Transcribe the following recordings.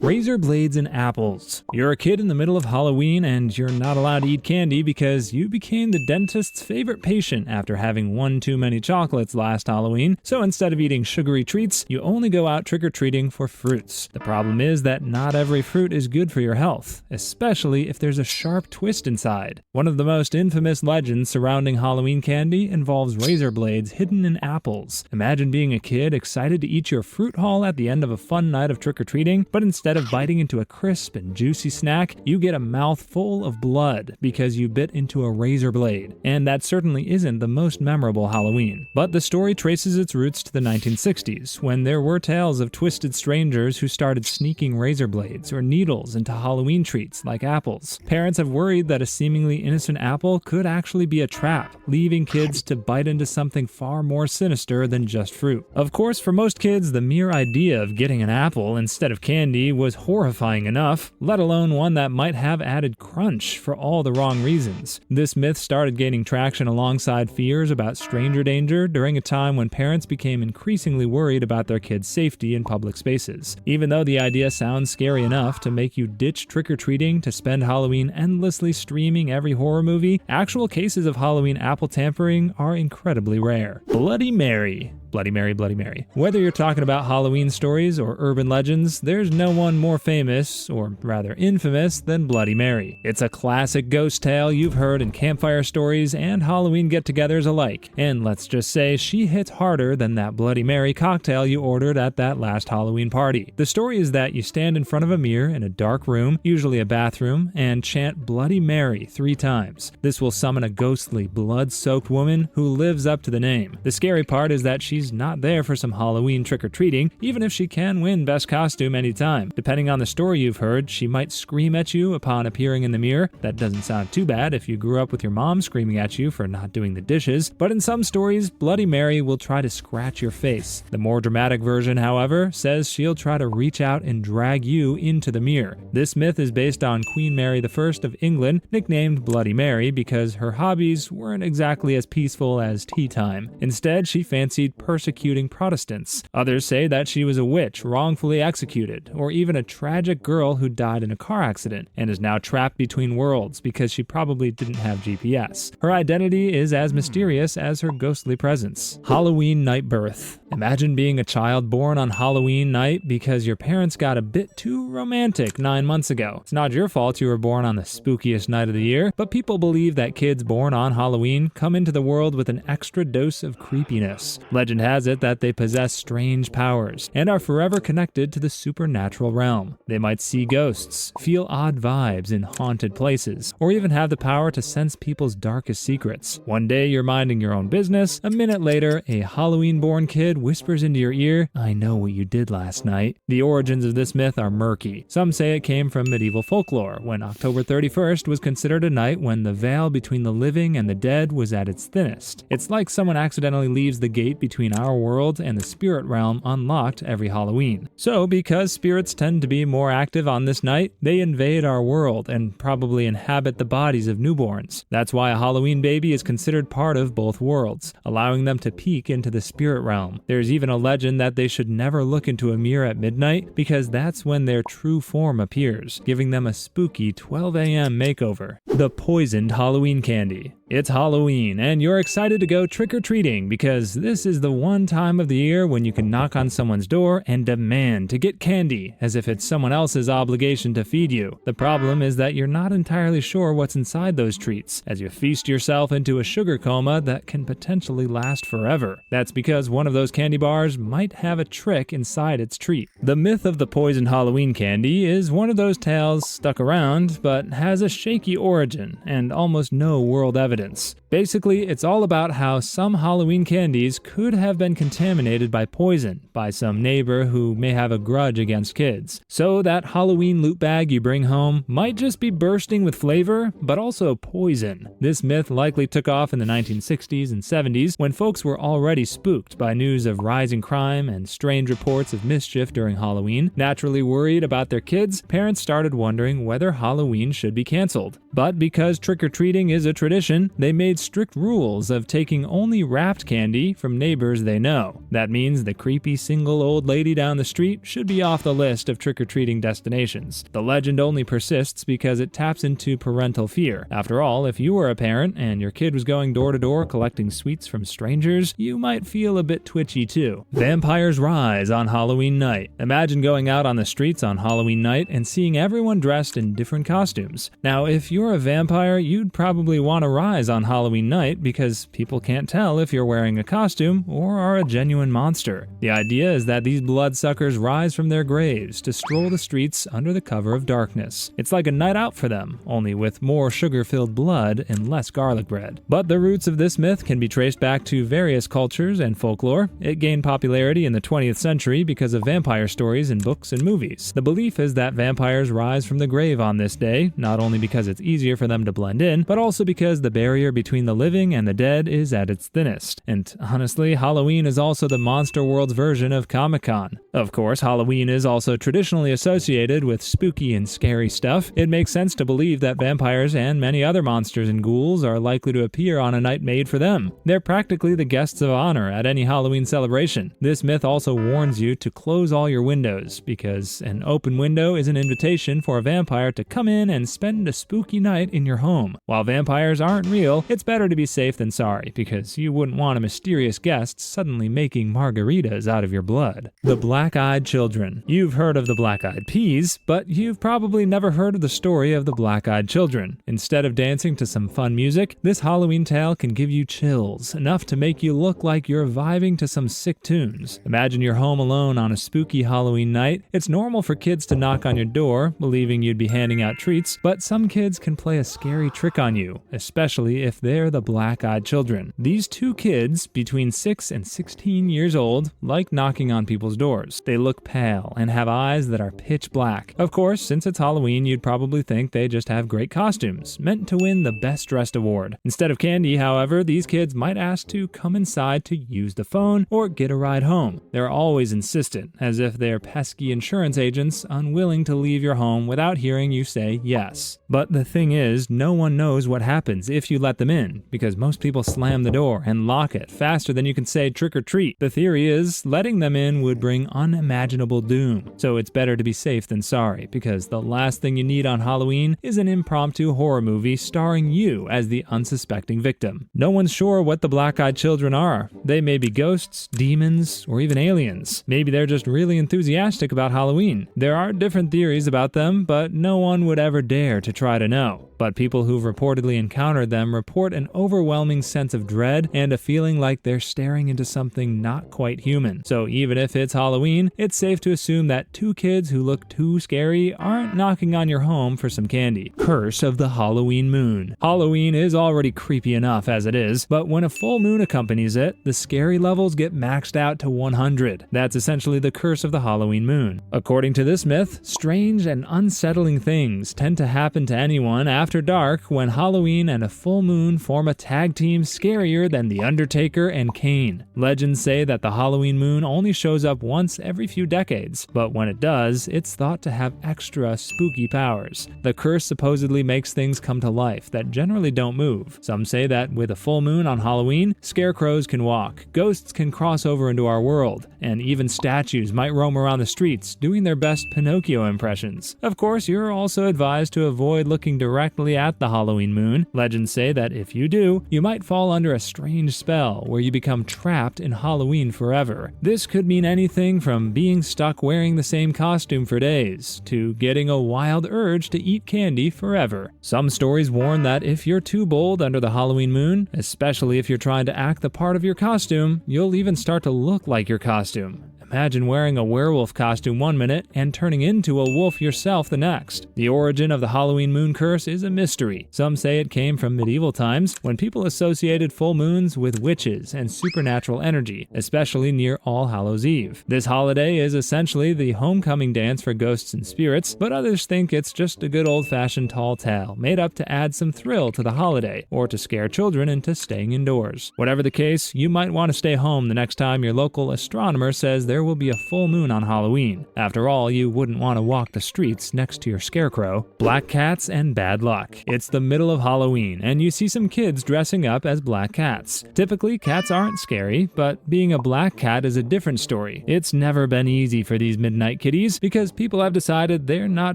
Razor blades and apples. You're a kid in the middle of Halloween and you're not allowed to eat candy because you became the dentist's favorite patient after having one too many chocolates last Halloween. So instead of eating sugary treats, you only go out trick-or-treating for fruits. The problem is that not every fruit is good for your health, especially if there's a sharp twist inside. One of the most infamous legends surrounding Halloween candy involves razor blades hidden in apples. Imagine being a kid excited to eat your fruit haul at the end of a fun night of trick-or-treating, but instead of biting into a crisp and juicy snack, you get a mouthful of blood because you bit into a razor blade. And that certainly isn't the most memorable Halloween. But the story traces its roots to the 1960s, when there were tales of twisted strangers who started sneaking razor blades or needles into Halloween treats like apples. Parents have worried that a seemingly innocent apple could actually be a trap, leaving kids to bite into something far more sinister than just fruit. Of course, for most kids, the mere idea of getting an apple instead of candy was horrifying enough, let alone one that might have added crunch for all the wrong reasons. This myth started gaining traction alongside fears about stranger danger during a time when parents became increasingly worried about their kids' safety in public spaces. Even though the idea sounds scary enough to make you ditch trick-or-treating to spend Halloween endlessly streaming every horror movie, actual cases of Halloween apple tampering are incredibly rare. Bloody Mary. Bloody Mary, Bloody Mary. Whether you're talking about Halloween stories or urban legends, there's no one more famous, or rather infamous, than Bloody Mary. It's a classic ghost tale you've heard in campfire stories and Halloween get-togethers alike. And let's just say she hits harder than that Bloody Mary cocktail you ordered at that last Halloween party. The story is that you stand in front of a mirror in a dark room, usually a bathroom, and chant Bloody Mary 3 times. This will summon a ghostly, blood-soaked woman who lives up to the name. The scary part is that she's not there for some Halloween trick-or-treating, even if she can win best costume anytime. Depending on the story you've heard, she might scream at you upon appearing in the mirror. That doesn't sound too bad if you grew up with your mom screaming at you for not doing the dishes, but in some stories, Bloody Mary will try to scratch your face. The more dramatic version, however, says she'll try to reach out and drag you into the mirror. This myth is based on Queen Mary I of England, nicknamed Bloody Mary because her hobbies weren't exactly as peaceful as tea time. Instead, she fancied persecuting Protestants. Others say that she was a witch wrongfully executed, or even a tragic girl who died in a car accident and is now trapped between worlds because she probably didn't have GPS. Her identity is as mysterious as her ghostly presence. Halloween night birth. Imagine being a child born on Halloween night because your parents got a bit too romantic 9 months ago. It's not your fault you were born on the spookiest night of the year, but people believe that kids born on Halloween come into the world with an extra dose of creepiness. Legend has it that they possess strange powers and are forever connected to the supernatural realm. They might see ghosts, feel odd vibes in haunted places, or even have the power to sense people's darkest secrets. One day you're minding your own business, a minute later, a Halloween-born kid whispers into your ear, "I know what you did last night." The origins of this myth are murky. Some say it came from medieval folklore, when October 31st was considered a night when the veil between the living and the dead was at its thinnest. It's like someone accidentally leaves the gate between our world and the spirit realm unlocked every Halloween. So, because spirits tend to be more active on this night, they invade our world and probably inhabit the bodies of newborns. That's why a Halloween baby is considered part of both worlds, allowing them to peek into the spirit realm. There's even a legend that they should never look into a mirror at midnight because that's when their true form appears, giving them a spooky 12 a.m. makeover. The poisoned Halloween candy. It's Halloween, and you're excited to go trick-or-treating because this is the one time of the year when you can knock on someone's door and demand to get candy, as if it's someone else's obligation to feed you. The problem is that you're not entirely sure what's inside those treats, as you feast yourself into a sugar coma that can potentially last forever. That's because one of those candy bars might have a trick inside its treat. The myth of the poisoned Halloween candy is one of those tales stuck around, but has a shaky origin and almost no world evidence. Basically, it's all about how some Halloween candies could have been contaminated by poison by some neighbor who may have a grudge against kids. So that Halloween loot bag you bring home might just be bursting with flavor, but also poison. This myth likely took off in the 1960s and 70s when folks were already spooked by news of rising crime and strange reports of mischief during Halloween. Naturally worried about their kids, parents started wondering whether Halloween should be canceled. But because trick-or-treating is a tradition, children, they made strict rules of taking only wrapped candy from neighbors they know. That means the creepy single old lady down the street should be off the list of trick-or-treating destinations. The legend only persists because it taps into parental fear. After all, if you were a parent and your kid was going door to door collecting sweets from strangers, you might feel a bit twitchy too. Vampires rise on Halloween night. Imagine going out on the streets on Halloween night and seeing everyone dressed in different costumes. Now, if you're a vampire, you'd probably want to rise on Halloween night because people can't tell if you're wearing a costume or are a genuine monster. The idea is that these bloodsuckers rise from their graves to stroll the streets under the cover of darkness. It's like a night out for them, only with more sugar-filled blood and less garlic bread. But the roots of this myth can be traced back to various cultures and folklore. It gained popularity in the 20th century because of vampire stories in books and movies. The belief is that vampires rise from the grave on this day, not only because it's easier for them to blend in, but also because the barrier between the living and the dead is at its thinnest. And honestly, Halloween is also the monster world's version of Comic-Con. Of course, Halloween is also traditionally associated with spooky and scary stuff. It makes sense to believe that vampires and many other monsters and ghouls are likely to appear on a night made for them. They're practically the guests of honor at any Halloween celebration. This myth also warns you to close all your windows, because an open window is an invitation for a vampire to come in and spend a spooky night in your home. While vampires aren't real, it's better to be safe than sorry, because you wouldn't want a mysterious guest suddenly making margaritas out of your blood. The Blackeyed Children. You've heard of the Black-Eyed Peas, but you've probably never heard of the story of the Blackeyed Children. Instead of dancing to some fun music, this Halloween tale can give you chills, enough to make you look like you're vibing to some sick tunes. Imagine you're home alone on a spooky Halloween night. It's normal for kids to knock on your door, believing you'd be handing out treats, but some kids can play a scary trick on you, especially if they're the Black-Eyed Children. These two kids, between 6 and 16 years old, like knocking on people's doors. They look pale and have eyes that are pitch black. Of course, since it's Halloween, you'd probably think they just have great costumes, meant to win the Best Dressed award. Instead of candy, however, these kids might ask to come inside to use the phone or get a ride home. They're always insistent, as if they're pesky insurance agents unwilling to leave your home without hearing you say yes. But the thing is, no one knows what happens if you let them in, because most people slam the door and lock it faster than you can say trick or treat. The theory is, letting them in would bring unimaginable doom. So it's better to be safe than sorry, because the last thing you need on Halloween is an impromptu horror movie starring you as the unsuspecting victim. No one's sure what the Black-Eyed Children are. They may be ghosts, demons, or even aliens. Maybe they're just really enthusiastic about Halloween. There are different theories about them, but no one would ever dare to try to know. But people who've reportedly encountered them report an overwhelming sense of dread and a feeling like they're staring into something not quite human. So even if it's Halloween, it's safe to assume that two kids who look too scary aren't knocking on your home for some candy. Curse of the Halloween Moon. Halloween is already creepy enough as it is, but when a full moon accompanies it, the scary levels get maxed out to 100. That's essentially the curse of the Halloween moon. According to this myth, strange and unsettling things tend to happen to anyone after dark when Halloween and a full moon form a tag team scarier than The Undertaker and Kane. Legends say that the Halloween moon only shows up once every few decades, but when it does, it's thought to have extra spooky powers. The curse supposedly makes things come to life that generally don't move. Some say that with a full moon on Halloween, scarecrows can walk, ghosts can cross over into our world, and even statues might roam around the streets doing their best Pinocchio impressions. Of course, you're also advised to avoid looking directly at the Halloween moon. Legends say that if you do, you might fall under a strange spell where you become trapped in Halloween forever. This could mean anything from being stuck wearing the same costume for days to getting a wild urge to eat candy forever. Some stories warn that if you're too bold under the Halloween moon, especially if you're trying to act the part of your costume, you'll even start to look like your costume. Imagine wearing a werewolf costume one minute and turning into a wolf yourself the next. The origin of the Halloween moon curse is a mystery. Some say it came from medieval times when people associated full moons with witches and supernatural energy, especially near All Hallows Eve. This holiday is essentially the homecoming dance for ghosts and spirits, but others think it's just a good old-fashioned tall tale made up to add some thrill to the holiday or to scare children into staying indoors. Whatever the case, you might want to stay home the next time your local astronomer says there there will be a full moon on Halloween. After all, you wouldn't want to walk the streets next to your scarecrow. Black cats and bad luck. It's the middle of Halloween, and you see some kids dressing up as black cats. Typically, cats aren't scary, but being a black cat is a different story. It's never been easy for these midnight kitties because people have decided they're not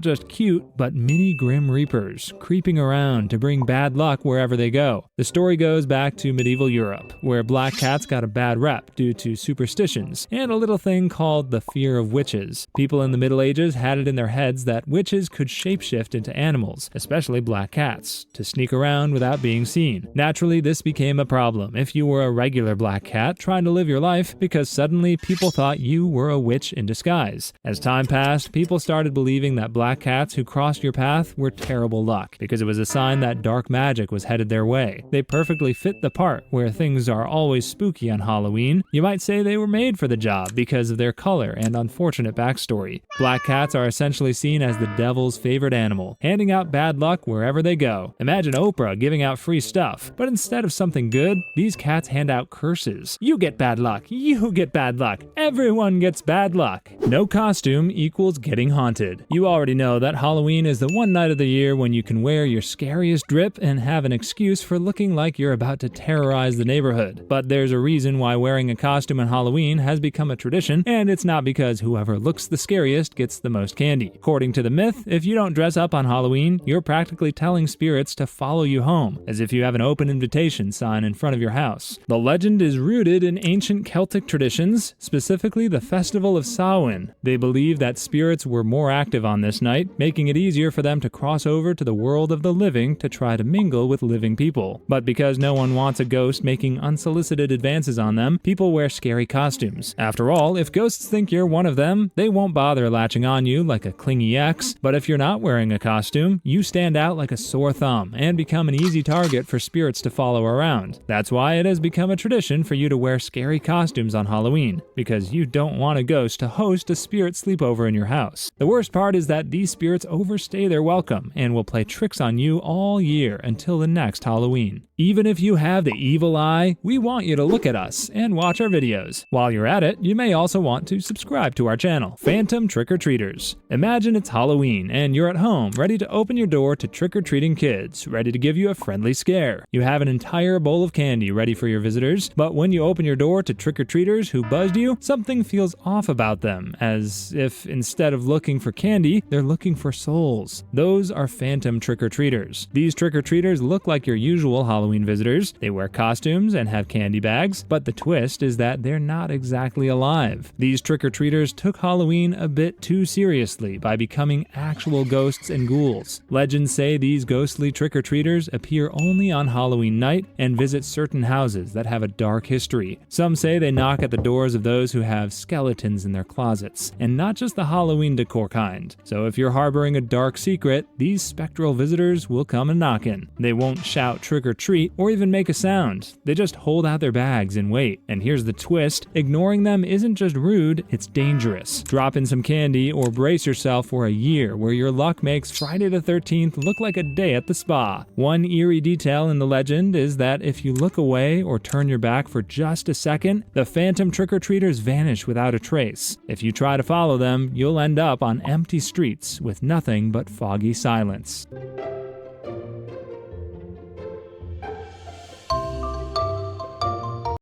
just cute, but mini grim reapers, creeping around to bring bad luck wherever they go. The story goes back to medieval Europe, where black cats got a bad rep due to superstitions and a little thing called the fear of witches. People in the Middle Ages had it in their heads that witches could shapeshift into animals, especially black cats, to sneak around without being seen. Naturally, this became a problem if you were a regular black cat trying to live your life because suddenly people thought you were a witch in disguise. As time passed, people started believing that black cats who crossed your path were terrible luck because it was a sign that dark magic was headed their way. They perfectly fit the part where things are always spooky on Halloween. You might say they were made for the job because of their color and unfortunate backstory. Black cats are essentially seen as the devil's favorite animal, handing out bad luck wherever they go. Imagine Oprah giving out free stuff, but instead of something good, these cats hand out curses. You get bad luck. You get bad luck. Everyone gets bad luck. No costume equals getting haunted. You already know that Halloween is the one night of the year when you can wear your scariest drip and have an excuse for looking like you're about to terrorize the neighborhood. But there's a reason why wearing a costume on Halloween has become a tradition, and it's not because whoever looks the scariest gets the most candy. According to the myth, if you don't dress up on Halloween, you're practically telling spirits to follow you home, as if you have an open invitation sign in front of your house. The legend is rooted in ancient Celtic traditions, specifically the festival of Samhain. They believe that spirits were more active on this night, making it easier for them to cross over to the world of the living to try to mingle with living people. But because no one wants a ghost making unsolicited advances on them, people wear scary costumes. After all, if ghosts think you're one of them, they won't bother latching on you like a clingy ex. But if you're not wearing a costume, you stand out like a sore thumb and become an easy target for spirits to follow around. That's why it has become a tradition for you to wear scary costumes on Halloween, because you don't want a ghost to host a spirit sleepover in your house. The worst part is that these spirits overstay their welcome and will play tricks on you all year until the next Halloween. Even if you have the evil eye, we want you to look at us and watch our videos. While you're at it, you may also want to subscribe to our channel, Phantom Trick-or-Treaters. Imagine it's Halloween and you're at home, ready to open your door to trick-or-treating kids, ready to give you a friendly scare. You have an entire bowl of candy ready for your visitors, but when you open your door to trick-or-treaters who buzzed you, something feels off about them, as if instead of looking for candy, they're looking for souls. Those are Phantom Trick-or-Treaters. These trick-or-treaters look like your usual Halloween visitors. They wear costumes and have candy bags, but the twist is that they're not exactly alive. These trick-or-treaters took Halloween a bit too seriously by becoming actual ghosts and ghouls. Legends say these ghostly trick-or-treaters appear only on Halloween night and visit certain houses that have a dark history. Some say they knock at the doors of those who have skeletons in their closets, and not just the Halloween decor kind. So if you're harboring a dark secret, these spectral visitors will come and knock in. They won't shout trick or treat or even make a sound. They just hold out their bags and wait. And here's the twist: ignoring them isn't just rude, it's dangerous. Drop in some candy or brace yourself for a year where your luck makes Friday the 13th look like a day at the spa. One eerie detail in the legend is that if you look away or turn your back for just a second, the Phantom Trick-or-Treaters vanish without a trace. If you try to follow them, you'll end up on empty streets with nothing but foggy silence.